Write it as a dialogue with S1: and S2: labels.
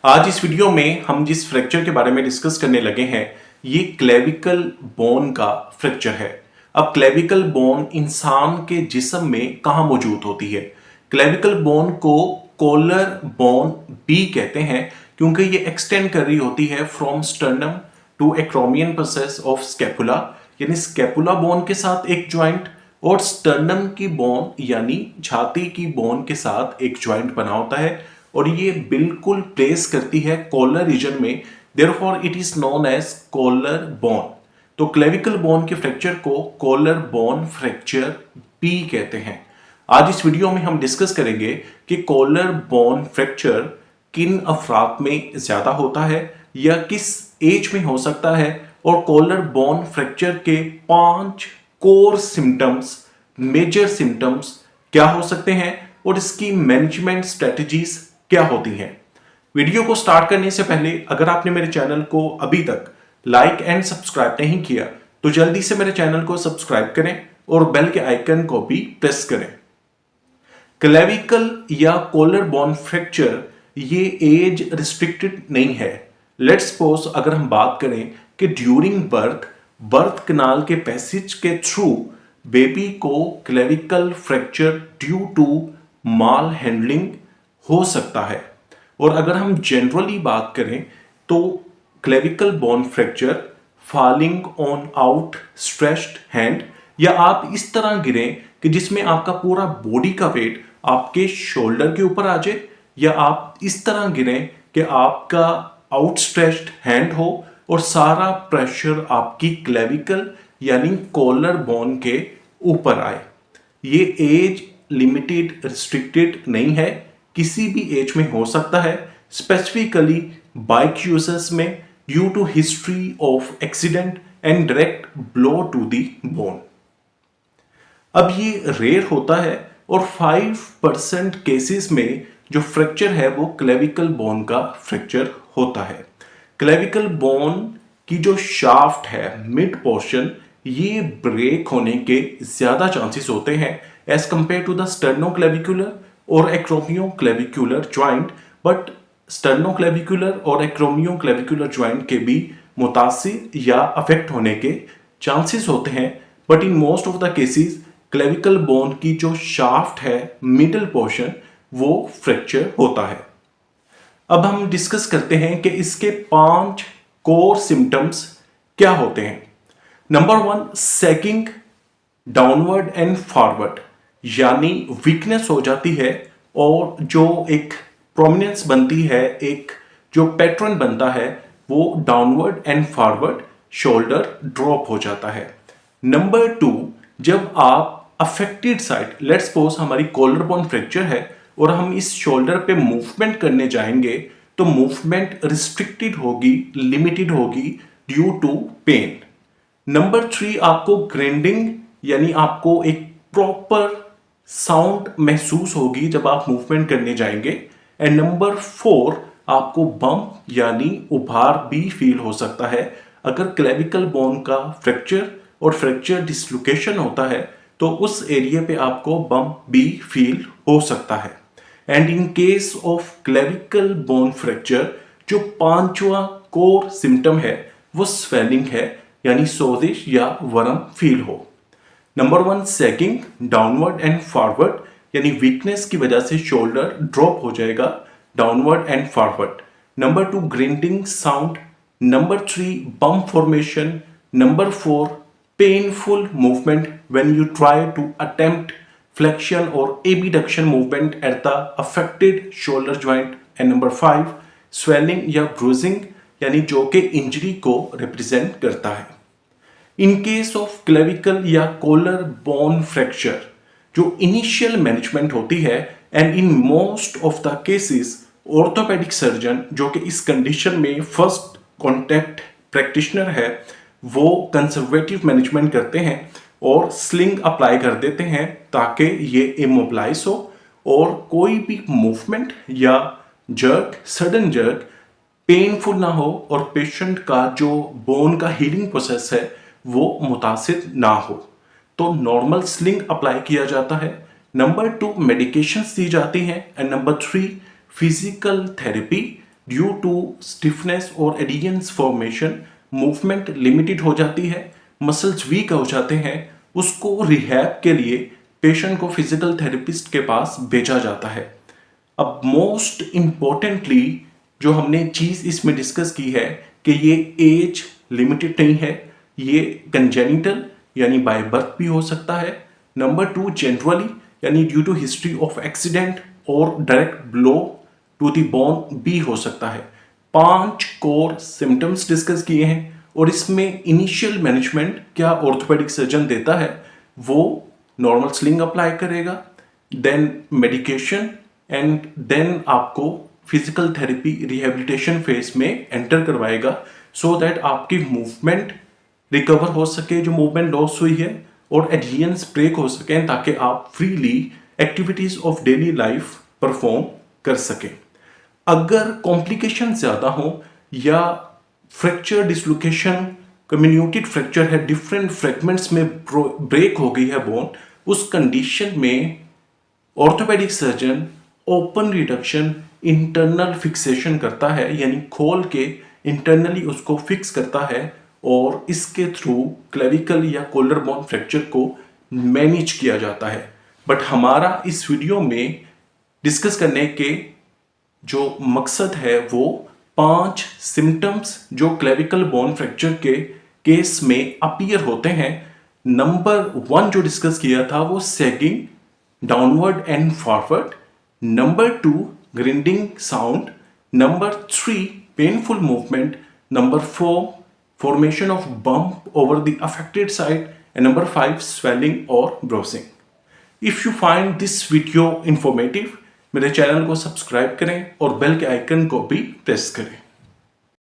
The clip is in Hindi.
S1: आज इस वीडियो में हम जिस फ्रैक्चर के बारे में डिस्कस करने लगे हैं ये क्लेविकल बोन का फ्रैक्चर है। अब क्लेविकल बोन इंसान के जिस्म में कहाँ मौजूद होती है? क्लेविकल बोन को कॉलर बोन भी कहते हैं क्योंकि ये एक्सटेंड कर रही होती है from sternum to acromion process of scapula, यानी स्कैपुला बोन के साथ एक ज्वाइंट और स्टर्नम की बोन यानी छाती की बोन के साथ एक ज्वाइंट बना होता है और ये बिल्कुल प्लेस करती है कॉलर रीजन में। Therefore it is known as collar bone. तो क्लेविकल बोन के फ्रैक्चर को कॉलर बोन फ्रैक्चर भी कहते हैं। आज इस वीडियो में हम डिस्कस करेंगे कि कॉलर बोन फ्रैक्चर किन अफराद में ज्यादा होता है या किस एज में हो सकता है और कॉलर बोन फ्रैक्चर के 5 कोर सिम्टम्स, मेजर सिम्टम्स क्या हो सकते हैं और इसकी मैनेजमेंट स्ट्रेटजीज क्या होती हैं। वीडियो को स्टार्ट करने से पहले अगर आपने मेरे चैनल को अभी तक लाइक एंड सब्सक्राइब नहीं किया तो जल्दी से मेरे चैनल को सब्सक्राइब करें और बेल के आइकन को भी प्रेस करें। क्लेविकल या कॉलर बोन फ्रैक्चर ये एज रिस्ट्रिक्टेड नहीं है। लेट्स सपोज अगर हम बात करें कि ड्यूरिंग बर्थ कनाल के पैसेज के थ्रू बेबी को clavicle fracture due to mal handling हो सकता है। और अगर हम जनरली बात करें तो clavicle bone fracture falling on out stretched hand, या आप इस तरह गिरें कि जिसमें आपका पूरा बॉडी का वेट आपके शोल्डर के ऊपर आ जाए, या आप इस तरह गिरें कि आपका आउटस्ट्रेच्ड हैंड हो और सारा प्रेशर आपकी क्लेविकल यानी कॉलर बोन के ऊपर आए। ये एज लिमिटेड रिस्ट्रिक्टेड नहीं है, किसी भी एज में हो सकता है, स्पेसिफिकली बाइक यूजर्स में due to history of accident and direct blow to the bone. अब ये रेयर होता है और 5% केसेस में जो फ्रैक्चर है वो क्लेविकल बोन का फ्रैक्चर होता है। क्लेविकल बोन की जो शाफ्ट है मिड पोर्शन, ये ब्रेक होने के ज्यादा चांसेस होते हैं as compare to the sternoclavicular और एक्रोमियोक्लेविकुलर ज्वाइंट, बट स्टर्नोक्लेविकुलर और एक्रोमियोक्लेविकुलर ज्वाइंट के भी मुतासिर या अफेक्ट होने के चांसेस होते हैं। But in most of the cases clavicle bone की जो शाफ्ट है मिडल पोर्शन वो फ्रैक्चर होता है। अब हम डिस्कस करते हैं कि इसके 5 कोर सिम्टम्स क्या होते हैं। Number 1, sagging downward and forward, यानी वीकनेस हो जाती है और जो एक प्रोमिनेंस बनती है, एक जो पैटर्न बनता है वो downward and forward shoulder drop हो जाता है। नंबर 2, जब आप अफेक्टेड साइड, लेट्स सपोज हमारी कॉलर बोन फ्रैक्चर है और हम इस शोल्डर पे मूवमेंट करने जाएंगे तो मूवमेंट रिस्ट्रिक्टेड होगी, लिमिटेड होगी ड्यू टू पेन। नंबर 3, आपको ग्राइंडिंग यानी आपको एक प्रॉपर साउंड महसूस होगी जब आप मूवमेंट करने जाएंगे। एंड नंबर 4, आपको बम्प यानी उभार भी फील हो सकता है। अगर क्लेविकल बोन का फ्रैक्चर और फ्रैक्चर डिसलोकेशन होता है तो उस एरिया पे आपको बम्प भी फील हो सकता है। And in case of clavicle bone fracture जो 5वां कोर सिम्टम है वो स्वेलिंग है, यानी सोजिश या वर्म फील हो। Number 1, sagging downward and forward, यानी वीकनेस की वजह से शोल्डर ड्रॉप हो जाएगा downward and forward. Number 2, grinding sound. Number 3, bump formation. Number 4, painful movement when you try to attempt flexion or abduction movement at the affected shoulder joint. and number 5, swelling या bruising, यानी जो कि इंजरी को रिप्रेजेंट करता है। इन केस ऑफ क्लेविकल या कॉलर बोन फ्रैक्चर जो इनिशियल मैनेजमेंट होती है, and in most of the cases orthopaedic surgeon जो कि इस कंडीशन में फर्स्ट कॉन्टैक्ट प्रैक्टिशनर है वो कंजर्वेटिव मैनेजमेंट करते हैं और स्लिंग अप्लाई कर देते हैं ताकि ये इमोबिलाइज हो और कोई भी मूवमेंट या जर्क, सडन जर्क पेनफुल ना हो और पेशेंट का जो बोन का हीलिंग प्रोसेस है वो मुतासिर ना हो। तो नॉर्मल स्लिंग अप्लाई किया जाता है। नंबर 2, मेडिकेशंस दी जाती हैं। And number 3, physical therapy due to stiffness और एडियंस फॉर्मेशन मूवमेंट लिमिटेड हो जाती है, मसल्स वीक हो जाते हैं, उसको रिहैब के लिए पेशेंट को फिजिकल थेरेपिस्ट के पास भेजा जाता है। अब मोस्ट इम्पॉर्टेंटली जो हमने चीज़ इसमें डिस्कस की है कि ये एज लिमिटेड नहीं है, ये कंजेनिटल यानी बाय बर्थ भी हो सकता है। नंबर 2 जनरली यानी due to history of accident और direct blow to the bone भी हो सकता है। 5 कोर सिम्टम्स डिस्कस किए हैं और इसमें इनिशियल मैनेजमेंट क्या ऑर्थोपेडिक सर्जन देता है, वो नॉर्मल स्लिंग अप्लाई करेगा, देन मेडिकेशन एंड देन आपको फिजिकल थेरेपी रिहेबिलिटेशन फेज में एंटर करवाएगा सो दैट आपकी मूवमेंट रिकवर हो सके, जो मूवमेंट लॉस हुई है, और एडहेरेंस ब्रेक हो सके ताकि आप freely activities of daily life perform कर सकें। अगर कॉम्प्लिकेशन ज़्यादा हो या फ्रैक्चर डिसलोकेशन कम्युनिकेटेड फ्रैक्चर है, डिफरेंट फ्रेगमेंट्स में ब्रेक हो गई है बोन, उस कंडीशन में orthopaedic surgeon open reduction internal fixation करता है, यानी खोल के इंटरनली उसको फिक्स करता है और इसके थ्रू क्लेविकल या कोलर बोन फ्रैक्चर को मैनेज किया जाता है। बट हमारा इस वीडियो में डिस्कस करने के जो मकसद है वो 5 सिम्टम्स जो क्लेविकल बोन फ्रैक्चर के केस में अपीयर होते हैं। नंबर 1 जो डिस्कस किया था वो sagging downward and forward, number 2 grinding sound, number 3 painful movement, number 4 formation of bump over the affected side, and number 5 swelling or bruising. If you find this video informative, मेरे चैनल को सब्सक्राइब करें और बेल के आइकन को भी प्रेस करें।